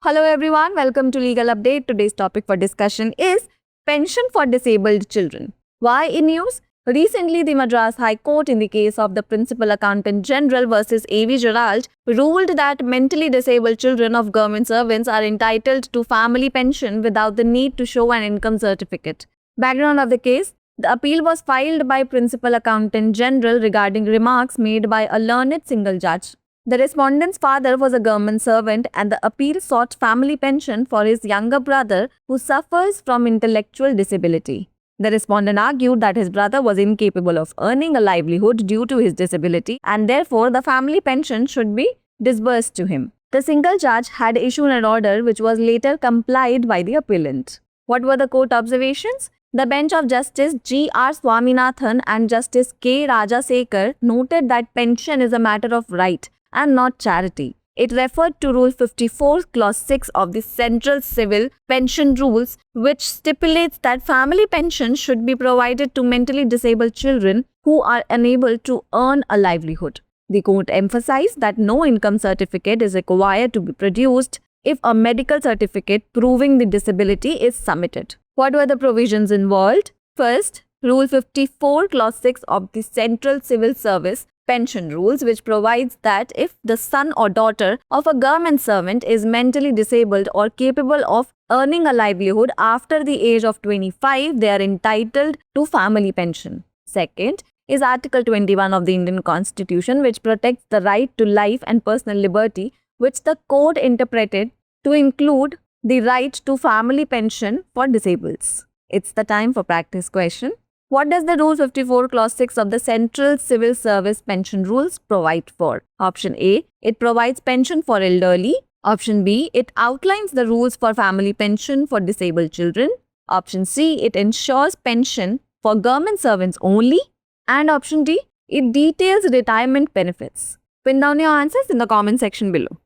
Hello everyone, welcome to Legal Update. Today's topic for discussion is pension for disabled children. Why in news? Recently, the Madras High Court in the case of the Principal Accountant General versus A.V. Gerald ruled that mentally disabled children of government servants are entitled to family pension without the need to show an income certificate. Background of the case: the appeal was filed by Principal Accountant General regarding remarks made by a learned single judge. The respondent's father was a government servant and the appeal sought family pension for his younger brother who suffers from intellectual disability. The respondent argued that his brother was incapable of earning a livelihood due to his disability and therefore the family pension should be disbursed to him. The single judge had issued an order which was later complied by the appellant. What were the court observations? The bench of Justice G.R. Swaminathan and Justice K. Rajasekar noted that pension is a matter of right and not charity. It referred to Rule 54, Clause 6 of the Central Civil Pension Rules, which stipulates that family pension should be provided to mentally disabled children who are unable to earn a livelihood. The court emphasized that no income certificate is required to be produced if a medical certificate proving the disability is submitted. What were the provisions involved? First, Rule 54, Clause 6 of the Central Civil Service Pension Rules, which provides that if the son or daughter of a government servant is mentally disabled or capable of earning a livelihood after the age of 25, they are entitled to family pension. Second is Article 21 of the Indian Constitution, which protects the right to life and personal liberty, which the court interpreted to include the right to family pension for disableds. It's the time for practice question. What does the Rule 54 Clause 6 of the Central Civil Service Pension Rules provide for? Option A, it provides pension for elderly. Option B, it outlines the rules for family pension for disabled children. Option C, it ensures pension for government servants only. And option D, it details retirement benefits. Pin down your answers in the comment section below.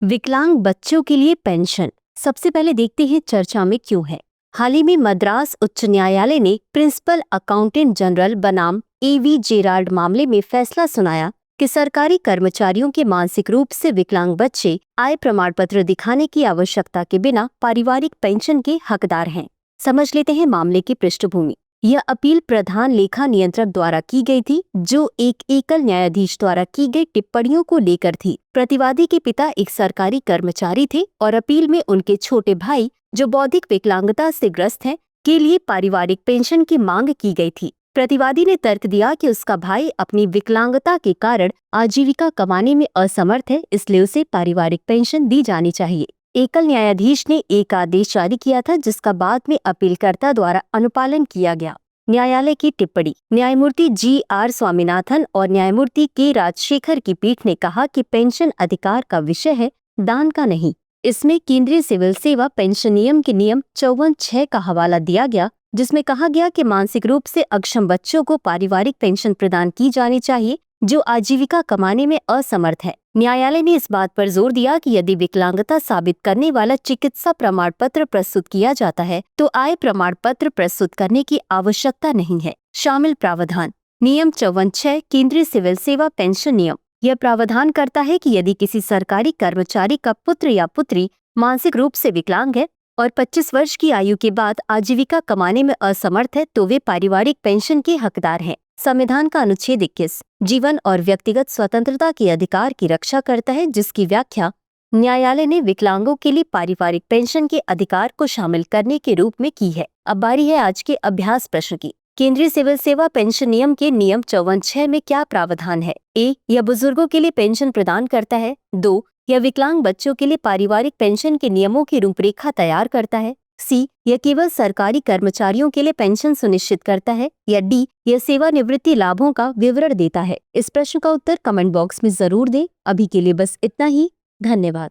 विकलांग बच्चों के लिए pension. सबसे पहले देखते हैं चर्चा में क्यों है। हाल ही में मद्रास उच्च न्यायालय ने प्रिंसिपल अकाउंटेंट जनरल बनाम A.V. जेराल्ड मामले में फैसला सुनाया कि सरकारी कर्मचारियों के मानसिक रूप से विकलांग बच्चे आय प्रमाण पत्र दिखाने की आवश्यकता के बिना पारिवारिक पेंशन के हकदार हैं। समझ लेते हैं मामले की पृष्ठभूमि। यह अपील प्रधान लेखा नियंत्रक द्वारा की गई थी, जो एक एकल न्यायाधीश द्वारा की गई टिप्पणियों को लेकर थी। प्रतिवादी के पिता एक सरकारी कर्मचारी थे और अपील में उनके छोटे भाई, जो बौद्धिक विकलांगता से ग्रस्त हैं, के लिए पारिवारिक पेंशन की मांग की गई थी। प्रतिवादी ने तर्क दिया कि उसका भाई अपनी विकलांगता के कारण आजीविका कमाने में असमर्थ है, इसलिए उसे पारिवारिक पेंशन दी जानी चाहिए। एकल न्यायाधीश ने एक आदेश जारी किया था, जिसका बाद में अपीलकर्ता द्वारा अनुपालन किया गया। न्यायालय की टिप्पणी। न्यायमूर्ति G.R. स्वामीनाथन और न्यायमूर्ति के राजशेखर की पीठ ने कहा कि पेंशन अधिकार का विषय है, दान का नहीं। इसमें केंद्रीय सिविल सेवा पेंशन नियम के नियम 54(6) का हवाला दिया गया, जिसमें कहा गया कि मानसिक रूप से अक्षम बच्चों को पारिवारिक पेंशन प्रदान की जानी चाहिए जो आजीविका कमाने में असमर्थ है। न्यायालय ने इस बात पर जोर दिया कि यदि विकलांगता साबित करने वाला चिकित्सा प्रमाण पत्र प्रस्तुत किया जाता है तो आय प्रमाण पत्र प्रस्तुत करने की आवश्यकता नहीं है। शामिल प्रावधान। नियम 54(6) केंद्रीय सिविल सेवा पेंशन नियम। यह प्रावधान करता है कि यदि किसी सरकारी कर्मचारी का पुत्र या पुत्री मानसिक रूप से विकलांग है और 25 वर्ष की आयु के बाद आजीविका कमाने में असमर्थ है तो वे पारिवारिक पेंशन के हकदार हैं। संविधान का अनुच्छेद 21 जीवन और व्यक्तिगत स्वतंत्रता के अधिकार की रक्षा करता है, जिसकी व्याख्या न्यायालय ने विकलांगों के लिए पारिवारिक पेंशन के अधिकार को शामिल करने के रूप में की है। अब बारी है आज के अभ्यास प्रश्न की। केंद्रीय सिविल सेवा पेंशन नियम के नियम 54(6) में क्या प्रावधान है? A, यह बुजुर्गों के लिए पेंशन प्रदान करता है। 2, यह विकलांग बच्चों के लिए पारिवारिक पेंशन के नियमों की रूपरेखा तैयार करता है। C, यह केवल सरकारी कर्मचारियों के लिए पेंशन सुनिश्चित करता है। या D, यह सेवानिवृत्ति लाभों का विवरण देता है। इस प्रश्न का उत्तर कमेंट बॉक्स में जरूर दें। अभी के लिए बस इतना ही। धन्यवाद।